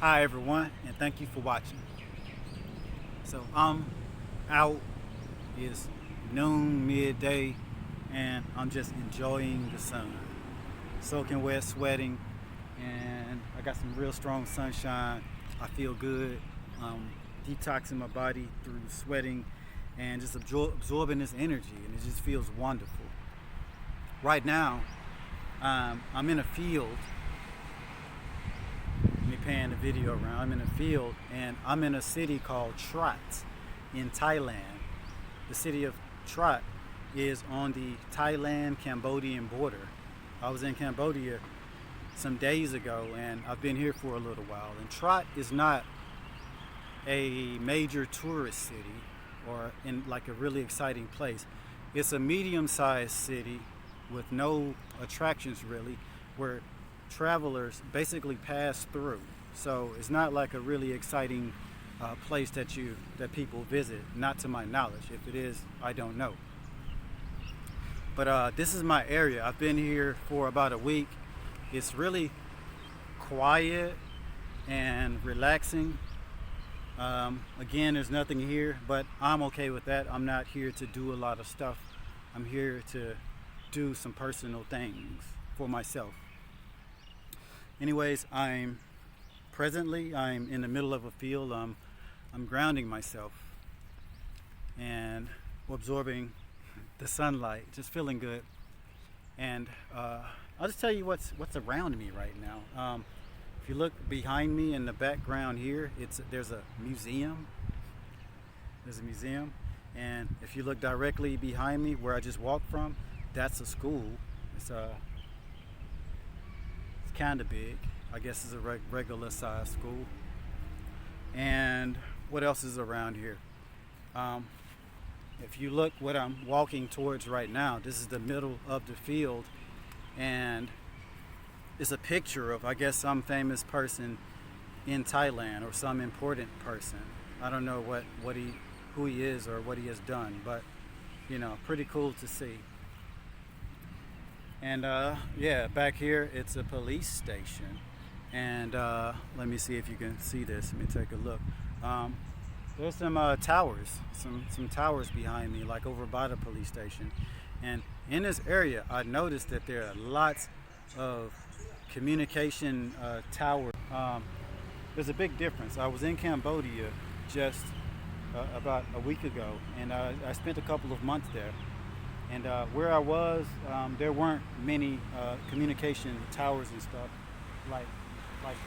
Hi everyone, and thank you for watching. So I'm out, it's noon, midday, and I'm just enjoying the sun. Soaking wet, sweating, and I got some real strong sunshine. I feel good, detoxing my body through sweating and just absorbing this energy, and it just feels wonderful. Right now, I'm in a field. Me pan the video around. I'm in a field, and I'm in a city called Trat in Thailand. The city of Trat is on the Thailand-Cambodian border. I was in Cambodia some days ago, and I've been here for a little while. And Trat is not a major tourist city or in like a really exciting place. It's a medium-sized city with no attractions really, where travelers basically pass through. So it's not like a really exciting place that people visit, not to my knowledge. If it is, I don't know. But this is my area. I've been here for about a week. It's really quiet and relaxing. Again, there's nothing here, but I'm okay with that. I'm not here to do a lot of stuff. I'm here to do some personal things for myself. Anyways, I'm in the middle of a field. I'm grounding myself and absorbing the sunlight, just feeling good. And I'll just tell you what's around me right now. If you look behind me in the background here, there's a museum. There's a museum, and if you look directly behind me, where I just walked from, that's a school. It's kind of big. I guess it's a regular size school. And what else is around here? If you look what I'm walking towards right now, this is the middle of the field, and it's a picture of, I guess, some famous person in Thailand or some important person. I don't know who he is or what he has done, but you know, pretty cool to see. And yeah, back here it's a police station, and let me see if you can see this. Let me take a look. There's some towers, some towers behind me, like over by the police station. And in this area, I noticed that there are lots of communication towers. There's a big difference. I was in Cambodia just about a week ago, and I spent a couple of months there. And where I was, there weren't many communication towers and stuff like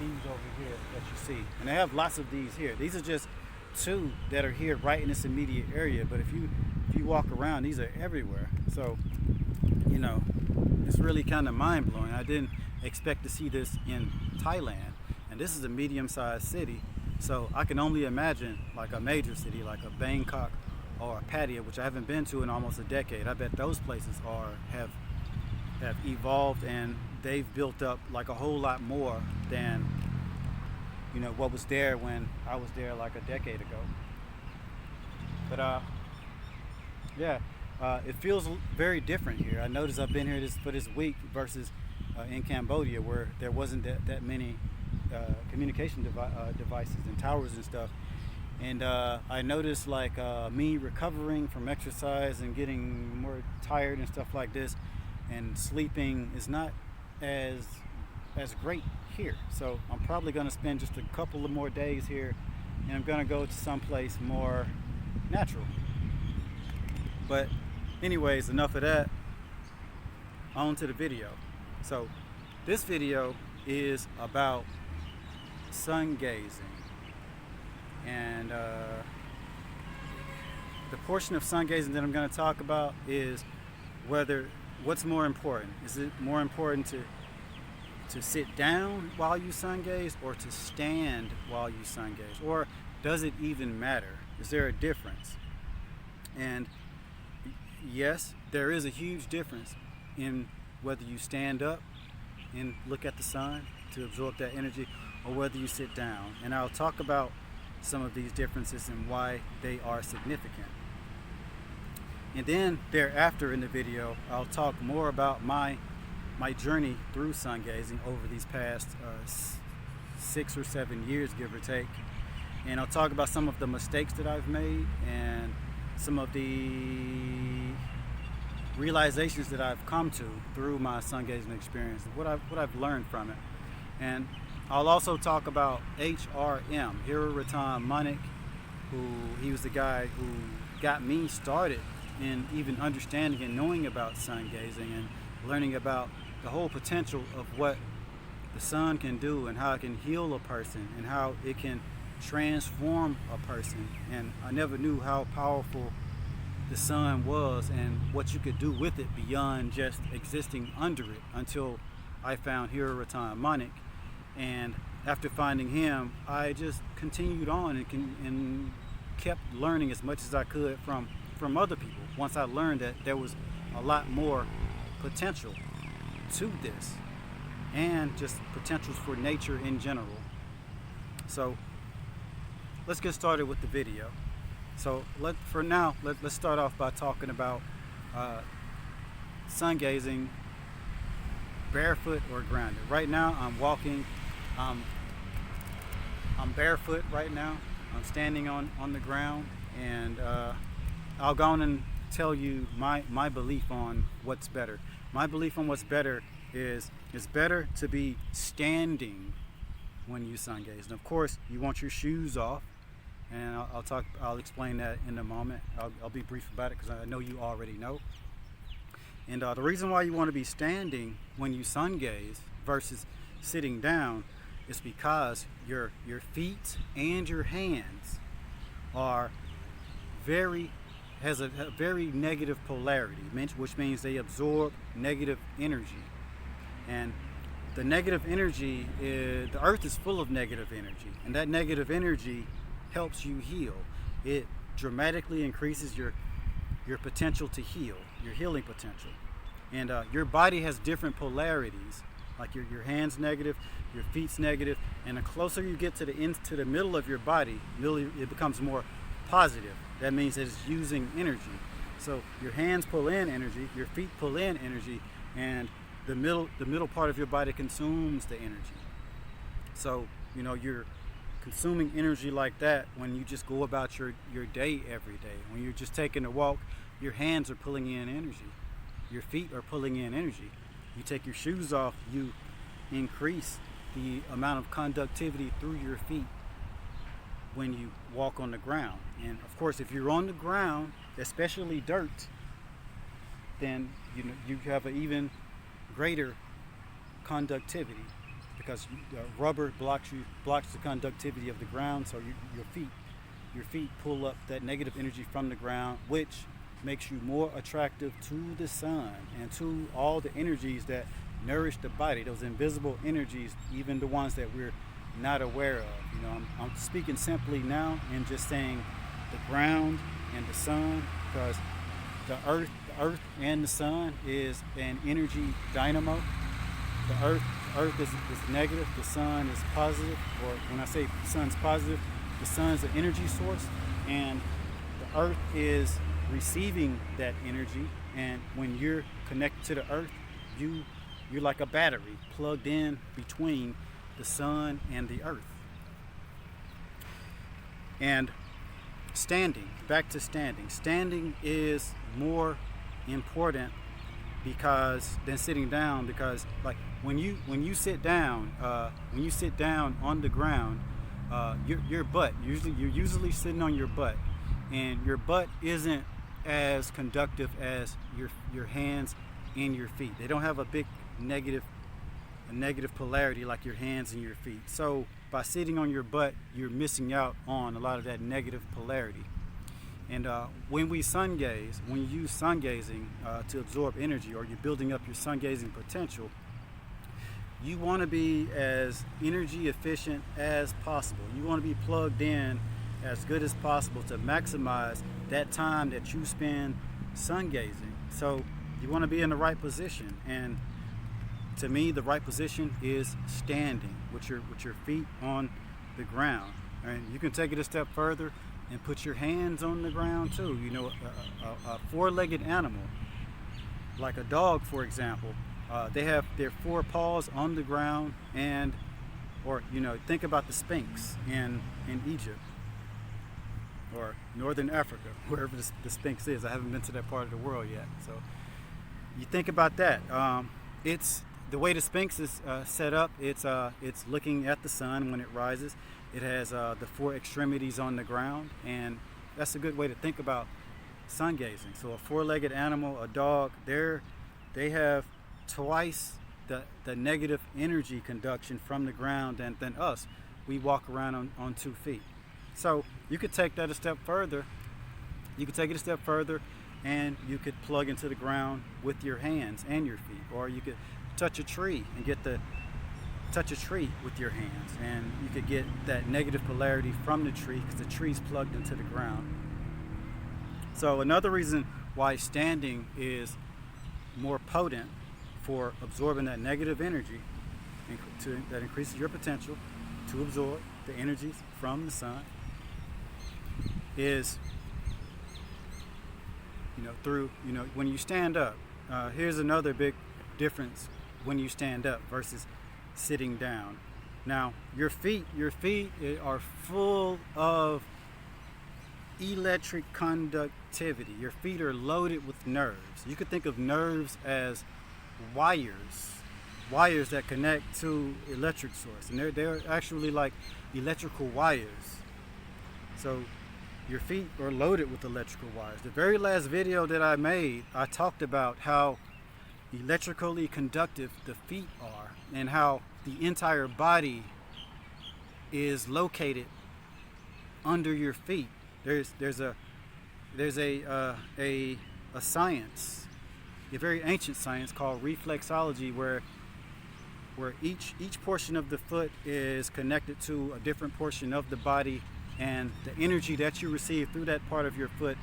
these over here that you see. And they have lots of these here. These are just two that are here right in this immediate area. But if you walk around, these are everywhere. So, you know, it's really kind of mind-blowing. I didn't expect to see this in Thailand. And this is a medium-sized city. So I can only imagine like a major city like a Bangkok or Pattaya, which I haven't been to in almost a decade. I bet those places have evolved, and they've built up like a whole lot more than, you know, what was there when I was there like a decade ago. But yeah, it feels very different here. I noticed I've been here for this week versus in Cambodia, where there wasn't that many communication devices and towers and stuff. And I noticed like me recovering from exercise and getting more tired and stuff like this, and sleeping is not as great here. So I'm probably going to spend just a couple of more days here, and I'm going to go to someplace more natural. But anyways, enough of that. On to the video. So this video is about SunGazing. And the portion of SunGazing that I'm going to talk about is what's more important. Is it more important to sit down while you sungaze, or to stand while you sungaze? Or does it even matter? Is there a difference? And yes, there is a huge difference in whether you stand up and look at the sun to absorb that energy, or whether you sit down. And I'll talk about some of these differences and why they are significant. And then thereafter in the video, I'll talk more about my journey through sun gazing over these past 6 or 7 years, give or take. And I'll talk about some of the mistakes that I've made and some of the realizations that I've come to through my sun gazing experience, what I've learned from it. And I'll also talk about H.R.M, H.R.M, he was the guy who got me started in even understanding and knowing about sun gazing and learning about the whole potential of what the sun can do and how it can heal a person and how it can transform a person. And I never knew how powerful the sun was and what you could do with it beyond just existing under it until I found R.I.P. And after finding him, I just continued on and kept learning as much as I could from other people. Once I learned that there was a lot more potential to this and just potentials for nature in general. So let's get started with the video. So let's start off by talking about sun gazing barefoot or grounded. Right now I'm walking, I'm barefoot right now. I'm standing on the ground, and I'll go on and tell you my belief on what's better. My belief on what's better is it's better to be standing when you sun gaze. And of course you want your shoes off, and I'll explain that in a moment. I'll be brief about it because I know you already know. And the reason why you want to be standing when you sun gaze versus sitting down is because your feet and your hands has a very negative polarity, which means they absorb negative energy. And the negative energy the earth is full of negative energy, and that negative energy helps you heal. It dramatically increases your potential to heal, your healing potential. And your body has different polarities, like your hands negative, your feet's negative, and the closer you get to the middle of your body, it becomes more positive. That means that it's using energy. So your hands pull in energy, your feet pull in energy, and the middle part of your body consumes the energy. So you're consuming energy like that when you just go about your day every day. When you're just taking a walk, your hands are pulling in energy, your feet are pulling in energy. You take your shoes off, you increase the amount of conductivity through your feet when you walk on the ground. And of course, if you're on the ground, especially dirt, then you have an even greater conductivity, because rubber blocks the conductivity of the ground. So your feet pull up that negative energy from the ground, which makes you more attractive to the sun and to all the energies that nourish the body, those invisible energies, even the ones that we're not aware of. I'm speaking simply now and just saying the ground and the sun, because the earth and the sun is an energy dynamo. The earth is negative, the sun is positive. Or when I say the sun's positive, the sun's an energy source, and the earth is receiving that energy. And when you're connected to the earth, you're like a battery plugged in between the sun and the earth. And back to standing is more important than sitting down, because like when you sit down on the ground, your butt, you're usually sitting on your butt, and your butt isn't as conductive as your hands and your feet. They don't have a big negative polarity like your hands and your feet. So by sitting on your butt, you're missing out on a lot of that negative polarity. And when you use sun gazing to absorb energy, or you're building up your sun gazing potential, you want to be as energy efficient as possible. You want to be plugged in as good as possible to maximize that time that you spend sun gazing. So you want to be in the right position, and to me, the right position is standing with your feet on the ground. And you can take it a step further and put your hands on the ground too. You know, a four-legged animal, like a dog, for example, they have their four paws on the ground, and, or you know, think about the Sphinx in Egypt or Northern Africa, wherever the Sphinx is. I haven't been to that part of the world yet, so you think about that. It's the way the Sphinx is set up. It's looking at the sun when it rises. It has the four extremities on the ground, and that's a good way to think about sun gazing. So a four-legged animal, a dog, they have twice the negative energy conduction from the ground than us. We walk around on 2 feet. So you could take that a step further. You could take it a step further, and you could plug into the ground with your hands and your feet, or you could touch a tree and touch a tree with your hands, and you could get that negative polarity from the tree because the tree's plugged into the ground. So another reason why standing is more potent for absorbing that negative energy, that increases your potential to absorb the energies from the sun, is, you know, through, you know, when you stand up. Here's another big difference when you stand up versus sitting down. Now, your feet are full of electric conductivity. Your feet are loaded with nerves. You could think of nerves as wires that connect to electric source, and they're actually like electrical wires. So your feet are loaded with electrical wires. The very last video that I made, I talked about how electrically conductive the feet are, and how the entire body is located under your feet. There's a science, a very ancient science called reflexology, where each portion of the foot is connected to a different portion of the body, and the energy that you receive through that part of your foot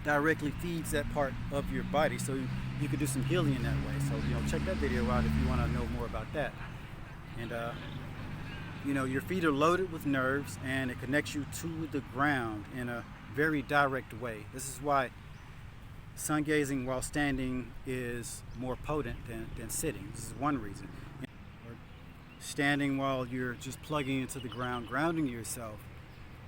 directly feeds that part of your body. So you could do some healing in that way. So, you know, check that video out if you want to know more about that. And you know, your feet are loaded with nerves, and it connects you to the ground in a very direct way. This is why sun gazing while standing is more potent than sitting. This is one reason. Or standing while you're just plugging into the ground, grounding yourself.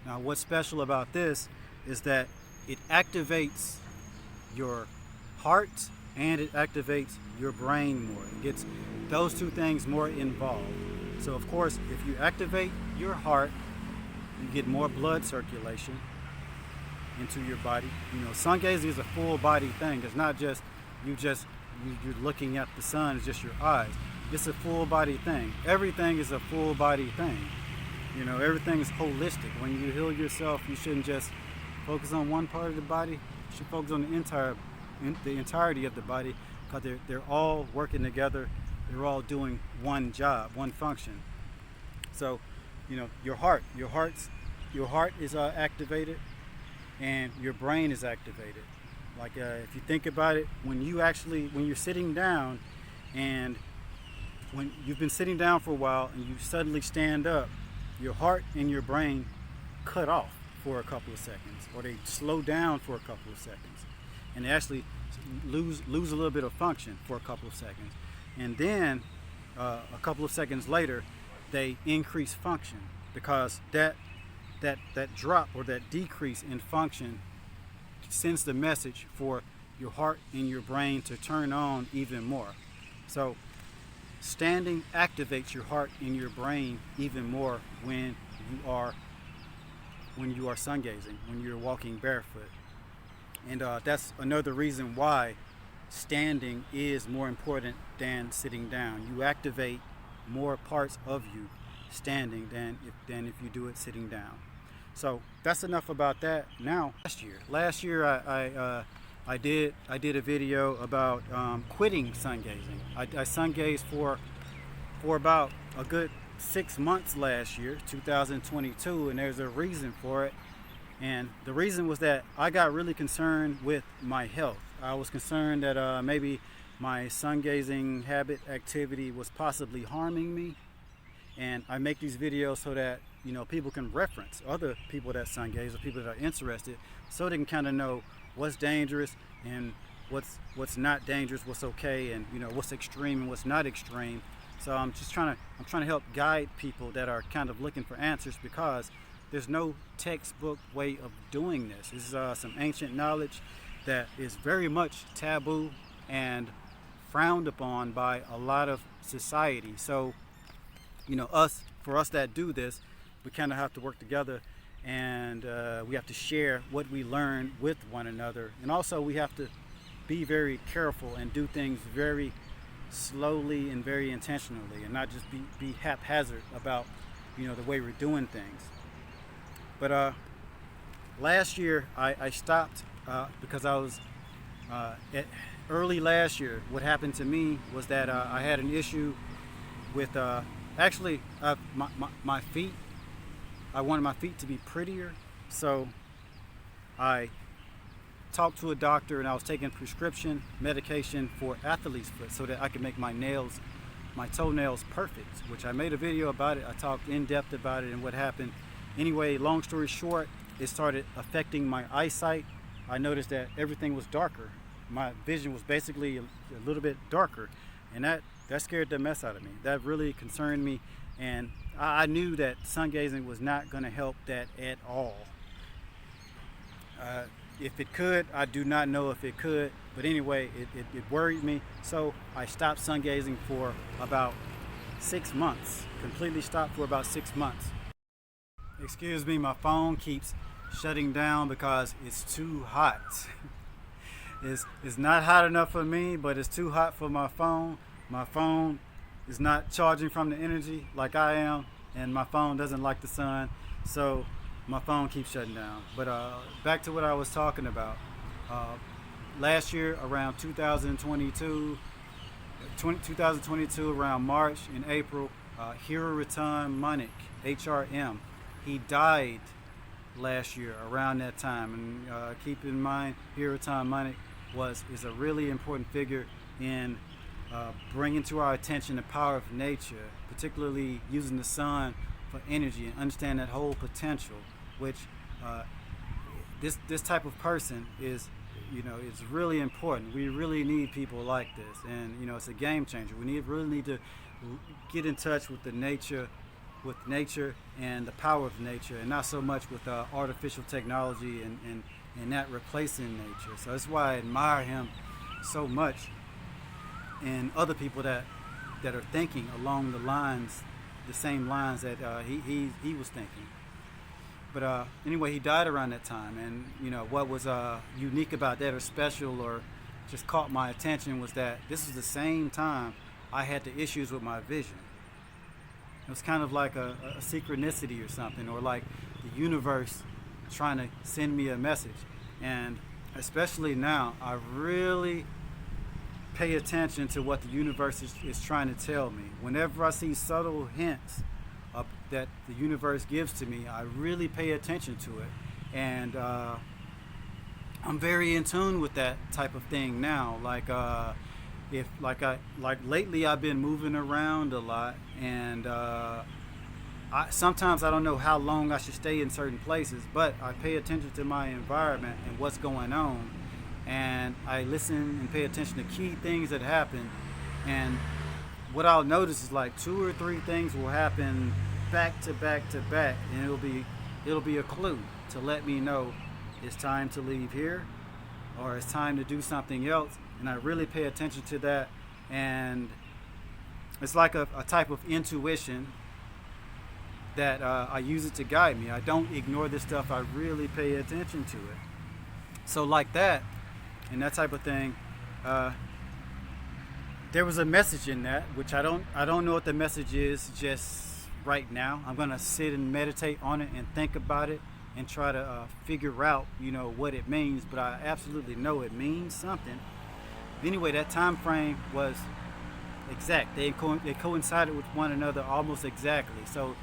Now, what's special about this is that it activates your heart and it activates your brain more. It gets those two things more involved. So of course, if you activate your heart, you get more blood circulation into your body. You know, sun gazing is a full body thing. It's not just you're looking at the sun, it's just your eyes. It's a full body thing. Everything is a full body thing. You know, everything is holistic. When you heal yourself, you shouldn't just focus on one part of the body. You should focus on the entirety of the body, because they're all working together. They're all doing one job, one function. So, you know, your heart is activated, and your brain is activated. Like if you think about it, when you're sitting down, and when you've been sitting down for a while and you suddenly stand up, your heart and your brain cut off for a couple of seconds, or they slow down for a couple of seconds, and they actually lose a little bit of function for a couple of seconds. And then a couple of seconds later, they increase function, because that drop or that decrease in function sends the message for your heart and your brain to turn on even more. So standing activates your heart and your brain even more when you are sun gazing, when you're walking barefoot. And that's another reason why standing is more important than sitting down. You activate more parts of you standing than if you do it sitting down. So that's enough about that. Now, last year I did a video about quitting sun gazing. I sun gazed for about a good 6 months last year, 2022, and there's a reason for it. And the reason was that I got really concerned with my health. I was concerned that maybe my sun gazing habit activity was possibly harming me. And I make these videos so that people can reference other people that sun gaze or people that are interested, so they can kind of know what's dangerous and what's not dangerous, what's okay, and what's extreme and what's not extreme. So I'm trying to help guide people that are kind of looking for answers, because there's no textbook way of doing this. This is some ancient knowledge that is very much taboo and frowned upon by a lot of society. So for us that do this, we kind of have to work together, and we have to share what we learn with one another, and also we have to be very careful and do things very slowly and very intentionally, and not just be haphazard about the way we're doing things. But last year I stopped because I was early last year. What happened to me was that I had an issue with my feet. I wanted my feet to be prettier, so I talked to a doctor, and I was taking prescription medication for athlete's foot so that I could make my toenails perfect, which I made a video about it. I talked in depth about it and what happened. Anyway, long story short, it started affecting my eyesight. I noticed that everything was darker. My vision was basically a little bit darker, and that scared the mess out of me. That really concerned me, and I knew that sun gazing was not going to help that at all. If it could, I do not know if it could, but anyway, it worried me. So I stopped sun gazing for about 6 months. Completely stopped for about 6 months. Excuse me, my phone keeps shutting down because it's too hot. It's not hot enough for me, but it's too hot for my phone. My phone is not charging from the energy like I am, and my phone doesn't like the sun, so my phone keeps shutting down. But back to what I was talking about. Last year, around 2022, around March and April, H.R.M, H.R.M, he died last year around that time. And keep in mind, H.R.M is a really important figure in bringing to our attention the power of nature, particularly using the sun for energy, and understand that whole potential, which this type of person is it's really important. We really need people like this, and it's a game changer. We really need to get in touch with nature and the power of nature, and not so much with artificial technology and not replacing nature. So that's why I admire him so much, and other people that are thinking along the same lines that he was thinking. But anyway, he died around that time, and what was unique about that, or special, or just caught my attention, was that this was the same time I had the issues with my vision. It was kind of like a synchronicity or something, or like the universe trying to send me a message. And especially now, I really pay attention to what the universe is trying to tell me. Whenever I see subtle hints that the universe gives to me, I really pay attention to it. And I'm very in tune with that type of thing now. Lately I've been moving around a lot, and sometimes I don't know how long I should stay in certain places, but I pay attention to my environment and what's going on, and I listen and pay attention to key things that happen. And what I'll notice is like 2 or 3 things will happen back to back to back, and it'll be a clue to let me know it's time to leave here, or it's time to do something else. And I really pay attention to that, and it's like a type of intuition that I use it to guide me. I don't ignore this stuff. I really pay attention to it. So like that, and that type of thing, there was a message in that, which I don't know what the message is just right now. I'm gonna sit and meditate on it and think about it and try to figure out what it means. But I absolutely know it means something. Anyway, that time frame was exact. They coincided with one another almost exactly. So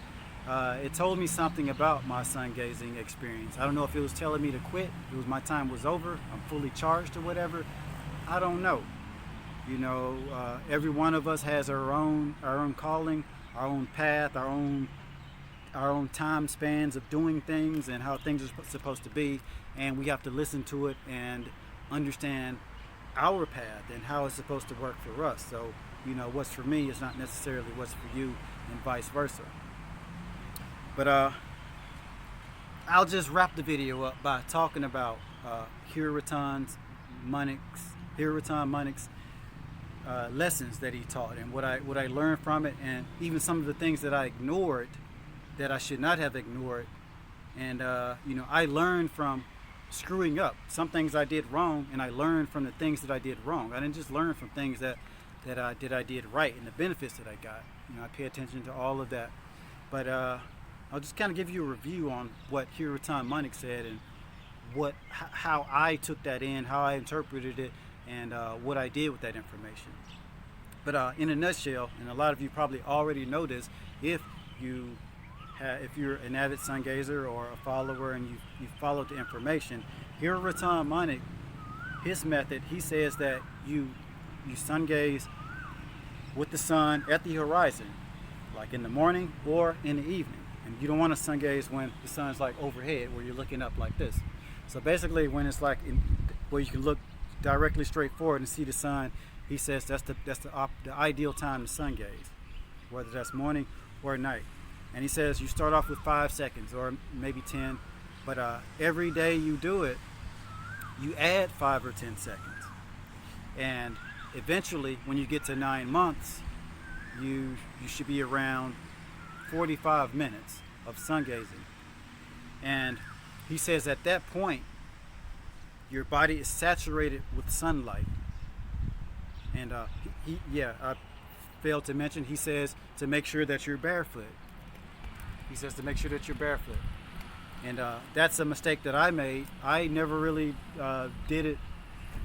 it told me something about my sun gazing experience. I don't know if it was telling me to quit. My time was over. I'm fully charged or whatever. I don't know. Every one of us has our own calling, our own path, our own our own time spans of doing things and how things are supposed to be, and we have to listen to it and understand our path and how it's supposed to work for us. So, you know, what's for me is not necessarily what's for you, and vice versa. But I'll just wrap the video up by talking about H.R.M. Manik's lessons that he taught, and what I learned from it, and even some of the things that I ignored that I should not have ignored. And you know, I learned from screwing up. Some things I did wrong, and I learned from the things that I did wrong. I didn't just learn from things that I did right and the benefits that I got. You know, I pay attention to all of that. But I'll just kind of give you a review on what H.R.M. Manik said, and how I took that in, how I interpreted it, and what I did with that information. But in a nutshell, and a lot of you probably already know this, if you're an avid SunGazer or a follower and you followed the information, H.R.M. Manik, his method, he says that you SunGaze with the sun at the horizon, like in the morning or in the evening. And you don't want to SunGaze when the sun's like overhead, where you're looking up like this. So basically, when it's like where you can look directly straight forward and see the sun, he says that's the ideal time to SunGaze, whether that's morning or night. And he says you start off with 5 seconds or maybe 10, but every day you do it, you add 5 or 10 seconds. And eventually, when you get to 9 months, you should be around 45 minutes of SunGazing. And he says at that point, your body is saturated with sunlight. And I failed to mention, he says to make sure that you're barefoot. He says to make sure that you're barefoot. And that's a mistake that I made. I never really did it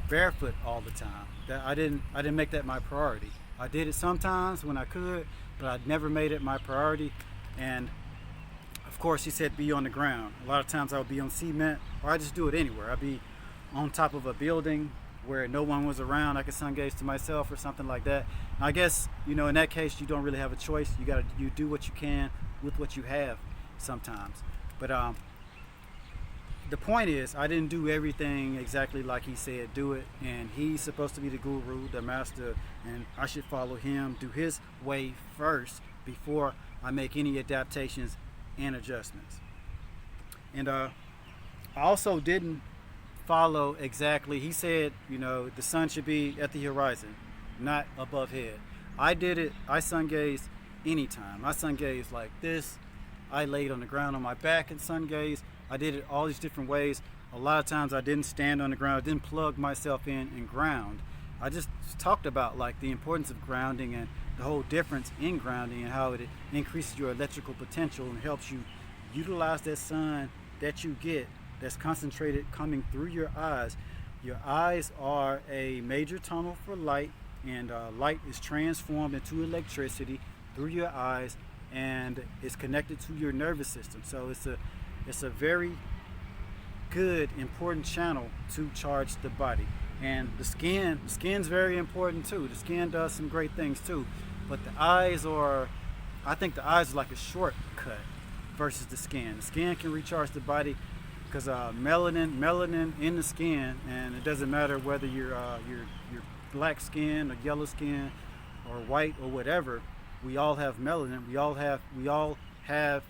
barefoot all the time. I didn't make that my priority. I did it sometimes when I could, but I never made it my priority. And of course, he said be on the ground. A lot of times I would be on cement, or I just do it anywhere. I'd be on top of a building where no one was around. I could SunGaze to myself or something like that. And I guess, you know, in that case, you don't really have a choice. You do what you can with what you have sometimes. But the point is, I didn't do everything exactly like he said do it, and he's supposed to be the guru, the master, and I should follow him, do his way first before I make any adaptations and adjustments. And I also didn't follow exactly, he said, you know, the sun should be at the horizon, not above head. I did it, I SunGazed anytime. I SunGazed like this. I laid on the ground on my back and SunGazed. I did it all these different ways. A lot of times I didn't stand on the ground. I didn't plug myself in and ground. I just talked about like the importance of grounding and the whole difference in grounding and how it increases your electrical potential and helps you utilize that sun that you get that's concentrated coming through your eyes. Your eyes are a major tunnel for light, and light is transformed into electricity through your eyes, and it's connected to your nervous system. So it's a very good, important channel to charge the body. And the skin's very important too. The skin does some great things too. But the eyes I think the eyes are like a shortcut versus the skin. The skin can recharge the body because melanin in the skin, and it doesn't matter whether you're black skin or yellow skin or white or whatever. We all have melanin. We all have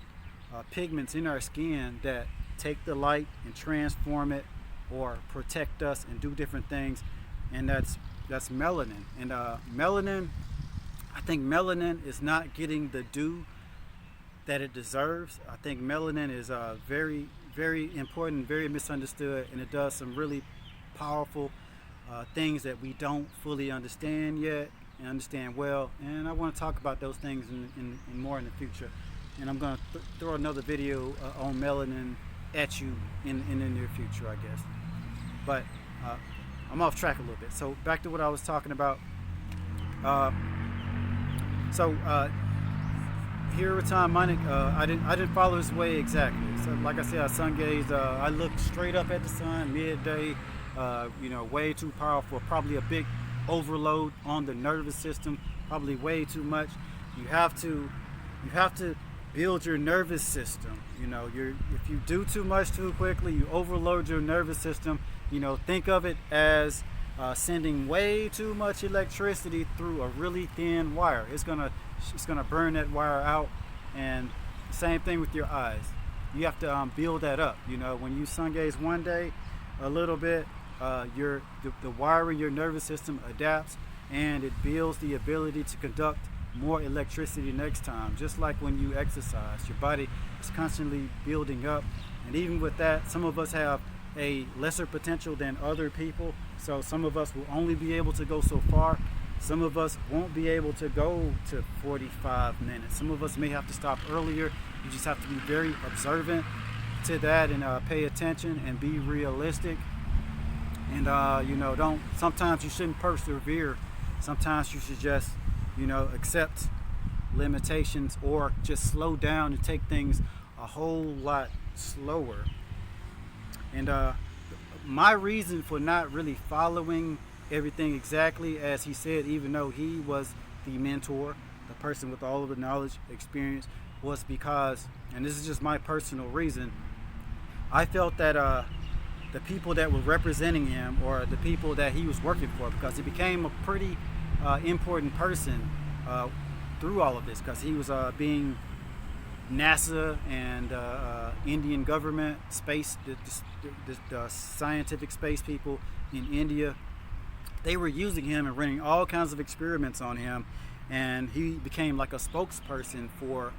pigments in our skin that take the light and transform it or protect us and do different things, and that's melanin. And melanin, I think melanin is not getting the due that it deserves. I think melanin is very, very important, very misunderstood, and it does some really powerful things that we don't fully understand yet and understand well. And I want to talk about those things in more in the future. And I'm going to throw another video on melanin at you in the near future, I guess. But I'm off track a little bit. So back to what I was talking about. H.R.M. Manik, I didn't follow his way exactly. So like I said, I SunGazed. I looked straight up at the sun midday. Way too powerful. Probably a big overload on the nervous system. Probably way too much. You have to build your nervous system. If you do too much too quickly, you overload your nervous system. Think of it as sending way too much electricity through a really thin wire. It's gonna burn that wire out. And same thing with your eyes. You have to build that up. When you sun gaze one day a little bit, the wire in your nervous system adapts, and it builds the ability to conduct more electricity next time. Just like when you exercise, your body is constantly building up. And even with that, some of us have a lesser potential than other people. So some of us will only be able to go so far. Some of us won't be able to go to 45 minutes. Some of us may have to stop earlier. You just have to be very observant to that and pay attention and be realistic. And sometimes you shouldn't persevere. Sometimes you should just accept limitations, or just slow down and take things a whole lot slower. And my reason for not really following everything exactly as he said, even though he was the mentor, the person with all of the knowledge, experience, was because, and this is just my personal reason, I felt that the people that were representing him, or the people that he was working for, because he became a pretty important person through all of this, because he was being NASA and Indian government space, the scientific space people in India, they were using him and running all kinds of experiments on him, and he became like a spokesperson for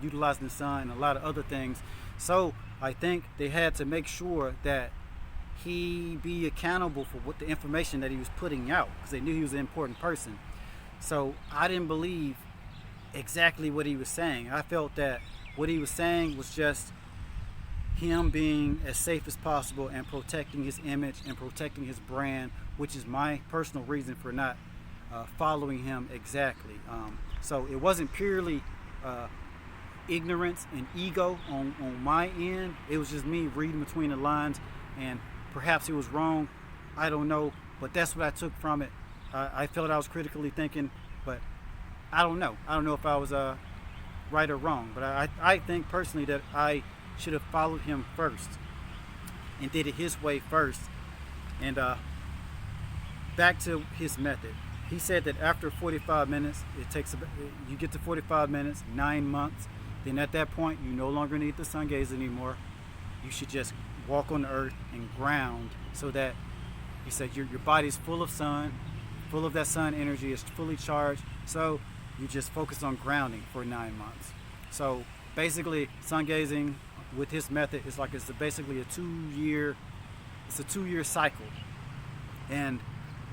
utilizing the sun and a lot of other things. So I think they had to make sure that he be accountable for what the information that he was putting out, because they knew he was an important person. So I didn't believe exactly what he was saying. I felt that what he was saying was just him being as safe as possible and protecting his image and protecting his brand, which is my personal reason for not following him exactly. So it wasn't purely ignorance and ego on my end. It was just me reading between the lines, and perhaps it was wrong. I don't know, but that's what I took from it. I felt I was critically thinking, but I don't know. I don't know if I was right or wrong, but I think personally that I should have followed him first and did it his way first. And back to his method. He said that after 45 minutes, you get to 45 minutes, 9 months, then at that point you no longer need the sun gaze anymore. You should just walk on the earth and ground, so that he said your body's full of sun, full of that sun energy, is fully charged. So you just focus on grounding for 9 months. So basically, sun gazing with his method is like basically a 2-year cycle. And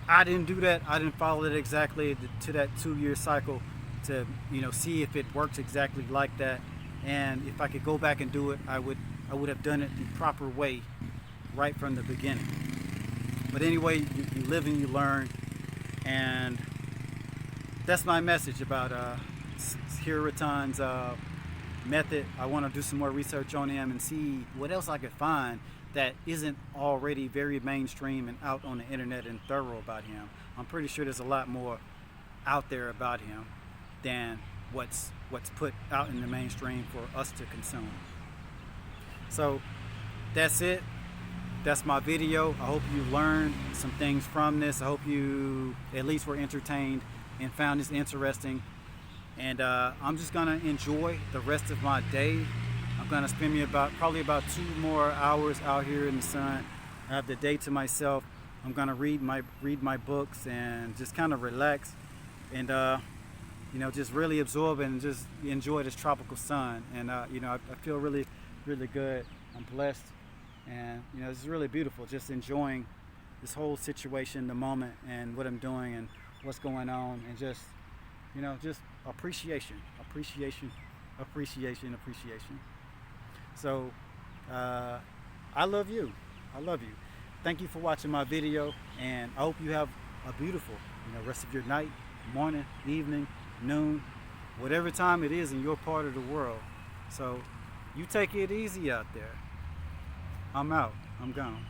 I didn't do that. I didn't follow it exactly to that 2-year cycle to see if it works exactly like that. And if I could go back and do it, I would have done it the proper way right from the beginning. But anyway, you live and you learn, and that's my message about H.R.M's method. I want to do some more research on him and see what else I could find that isn't already very mainstream and out on the internet and thorough about him. I'm pretty sure there's a lot more out there about him than what's put out in the mainstream for us to consume. So that's it. That's my video. I hope you learned some things from this. I hope you at least were entertained and found this interesting. And I'm just gonna enjoy the rest of my day. I'm gonna spend probably about 2 more hours out here in the sun. I have the day to myself. I'm gonna read my books and just kind of relax and just really absorb and just enjoy this tropical sun. And I feel really, really good. I'm blessed, and it's really beautiful. Just enjoying this whole situation, the moment, and what I'm doing and what's going on, and just appreciation. So I love you. Thank you for watching my video, and I hope you have a beautiful rest of your night, morning, evening, noon, whatever time it is in your part of the world. So you take it easy out there. I'm out. I'm gone.